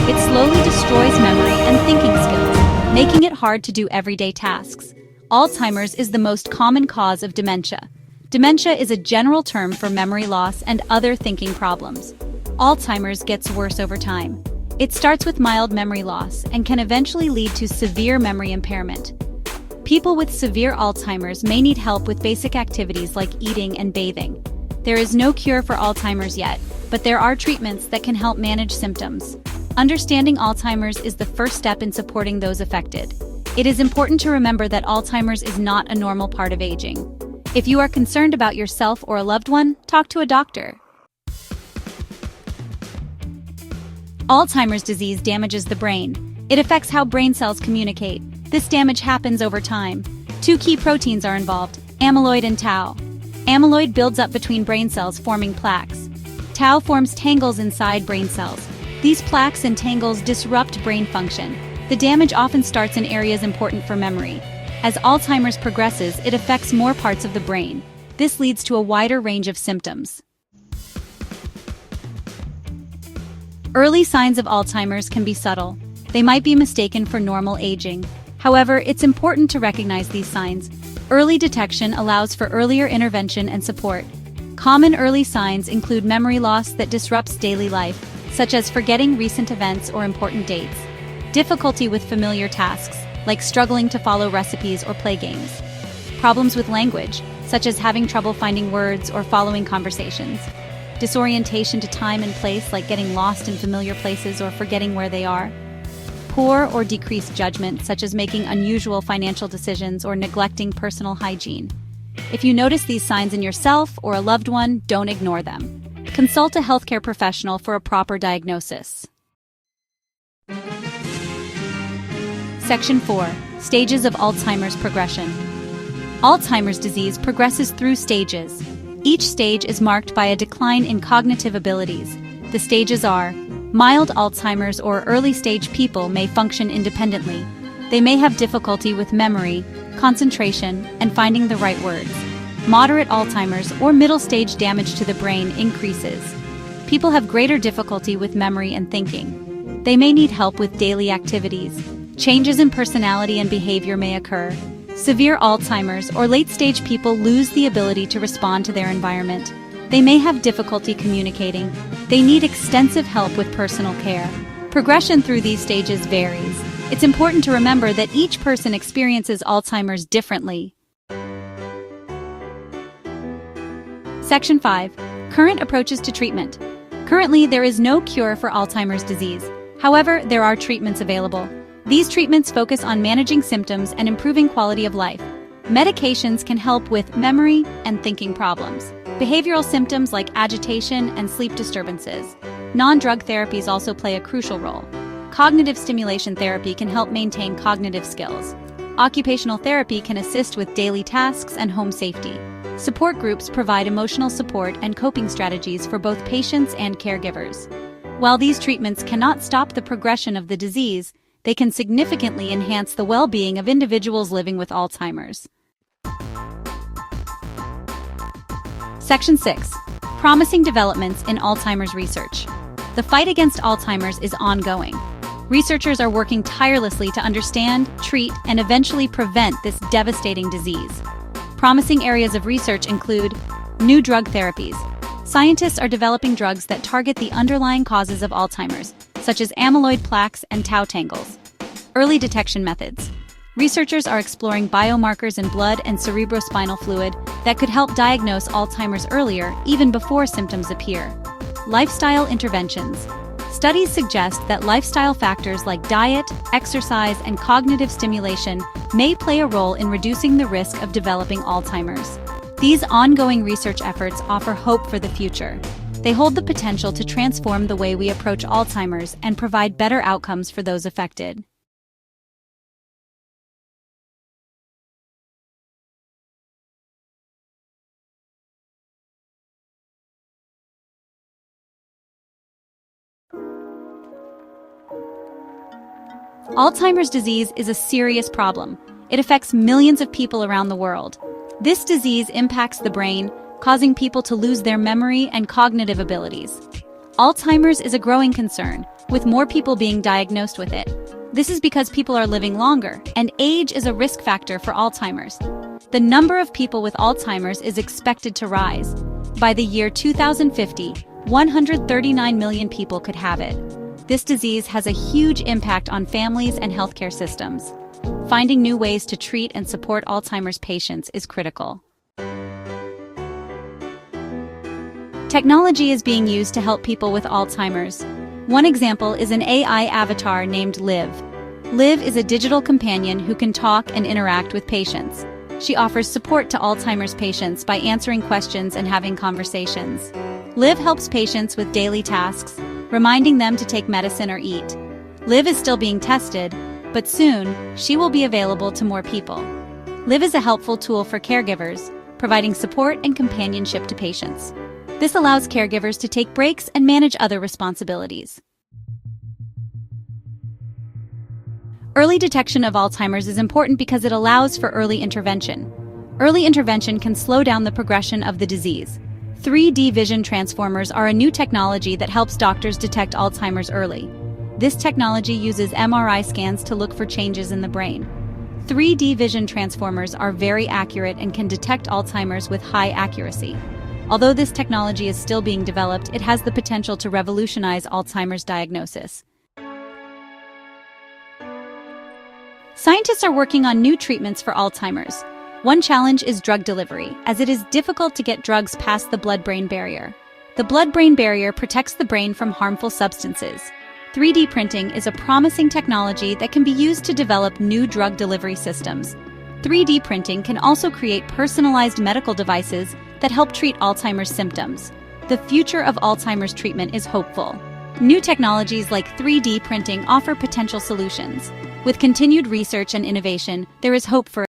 It slowly destroys memory and thinking skills, making it hard to do everyday tasks. Alzheimer's is the most common cause of dementia. Dementia is a general term for memory loss and other thinking problems. Alzheimer's gets worse over time. It starts with mild memory loss and can eventually lead to severe memory impairment. People with severe Alzheimer's may need help with basic activities like eating and bathing. There is no cure for Alzheimer's yet, but there are treatments that can help manage symptoms. Understanding Alzheimer's is the first step in supporting those affected. It is important to remember that Alzheimer's is not a normal part of aging. If you are concerned about yourself or a loved one, talk to a doctor. Alzheimer's disease damages the brain. It affects how brain cells communicate. This damage happens over time. Two key proteins are involved, amyloid and tau. Amyloid builds up between brain cells, forming plaques. Tau forms tangles inside brain cells. These plaques and tangles disrupt brain function. The damage often starts in areas important for memory. As Alzheimer's progresses, it affects more parts of the brain. This leads to a wider range of symptoms. Early signs of Alzheimer's can be subtle. They might be mistaken for normal aging. However, it's important to recognize these signs. Early detection allows for earlier intervention and support. Common early signs include memory loss that disrupts daily life, such as forgetting recent events or important dates. Difficulty with familiar tasks, like struggling to follow recipes or play games. Problems with language, such as having trouble finding words or following conversations. Disorientation to time and place, like getting lost in familiar places or forgetting where they are. Poor or decreased judgment, such as making unusual financial decisions or neglecting personal hygiene. If you notice these signs in yourself or a loved one, don't ignore them. Consult a healthcare professional for a proper diagnosis. Section 4. Stages of Alzheimer's progression. Alzheimer's disease progresses through stages. Each stage is marked by a decline in cognitive abilities. The stages are: mild Alzheimer's or early-stage people may function independently. They may have difficulty with memory, concentration, and finding the right words. Moderate Alzheimer's or middle-stage damage to the brain increases. People have greater difficulty with memory and thinking. They may need help with daily activities. Changes in personality and behavior may occur. Severe Alzheimer's or late-stage people lose the ability to respond to their environment. They may have difficulty communicating. They need extensive help with personal care. Progression through these stages varies. It's important to remember that each person experiences Alzheimer's differently. Section 5. Current approaches to treatment. Currently, there is no cure for Alzheimer's disease. However, there are treatments available. These treatments focus on managing symptoms and improving quality of life. Medications can help with memory and thinking problems. Behavioral symptoms like agitation and sleep disturbances. Non-drug therapies also play a crucial role. Cognitive stimulation therapy can help maintain cognitive skills. Occupational therapy can assist with daily tasks and home safety. Support groups provide emotional support and coping strategies for both patients and caregivers. While these treatments cannot stop the progression of the disease, they can significantly enhance the well-being of individuals living with Alzheimer's. Section 6. Promising developments in Alzheimer's research. The fight against Alzheimer's is ongoing. Researchers are working tirelessly to understand, treat, and eventually prevent this devastating disease. Promising areas of research include new drug therapies. Scientists are developing drugs that target the underlying causes of Alzheimer's, such as amyloid plaques and tau tangles. Early detection methods. Researchers are exploring biomarkers in blood and cerebrospinal fluid that could help diagnose Alzheimer's earlier, even before symptoms appear. Lifestyle interventions. Studies suggest that lifestyle factors like diet, exercise, and cognitive stimulation may play a role in reducing the risk of developing Alzheimer's. These ongoing research efforts offer hope for the future. They hold the potential to transform the way we approach Alzheimer's and provide better outcomes for those affected. Alzheimer's disease is a serious problem. It affects millions of people around the world. This disease impacts the brain, causing people to lose their memory and cognitive abilities. Alzheimer's is a growing concern, with more people being diagnosed with it. This is because people are living longer, and age is a risk factor for Alzheimer's. The number of people with Alzheimer's is expected to rise. By the year 2050, 139 million people could have it. This disease has a huge impact on families and healthcare systems. Finding new ways to treat and support Alzheimer's patients is critical. Technology is being used to help people with Alzheimer's. One example is an AI avatar named Liv. Liv is a digital companion who can talk and interact with patients. She offers support to Alzheimer's patients by answering questions and having conversations. Liv helps patients with daily tasks, reminding them to take medicine or eat. Liv is still being tested, but soon she will be available to more people. Liv is a helpful tool for caregivers, providing support and companionship to patients. This allows caregivers to take breaks and manage other responsibilities. Early detection of Alzheimer's is important because it allows for early intervention. Early intervention can slow down the progression of the disease. 3D vision transformers are a new technology that helps doctors detect Alzheimer's early. This technology uses MRI scans to look for changes in the brain. 3D vision transformers are very accurate and can detect Alzheimer's with high accuracy. Although this technology is still being developed, it has the potential to revolutionize Alzheimer's diagnosis. Scientists are working on new treatments for Alzheimer's. One challenge is drug delivery, as it is difficult to get drugs past the blood-brain barrier. The blood-brain barrier protects the brain from harmful substances. 3D printing is a promising technology that can be used to develop new drug delivery systems. 3D printing can also create personalized medical devices that help treat Alzheimer's symptoms. The future of Alzheimer's treatment is hopeful. New technologies like 3D printing offer potential solutions. With continued research and innovation, there is hope for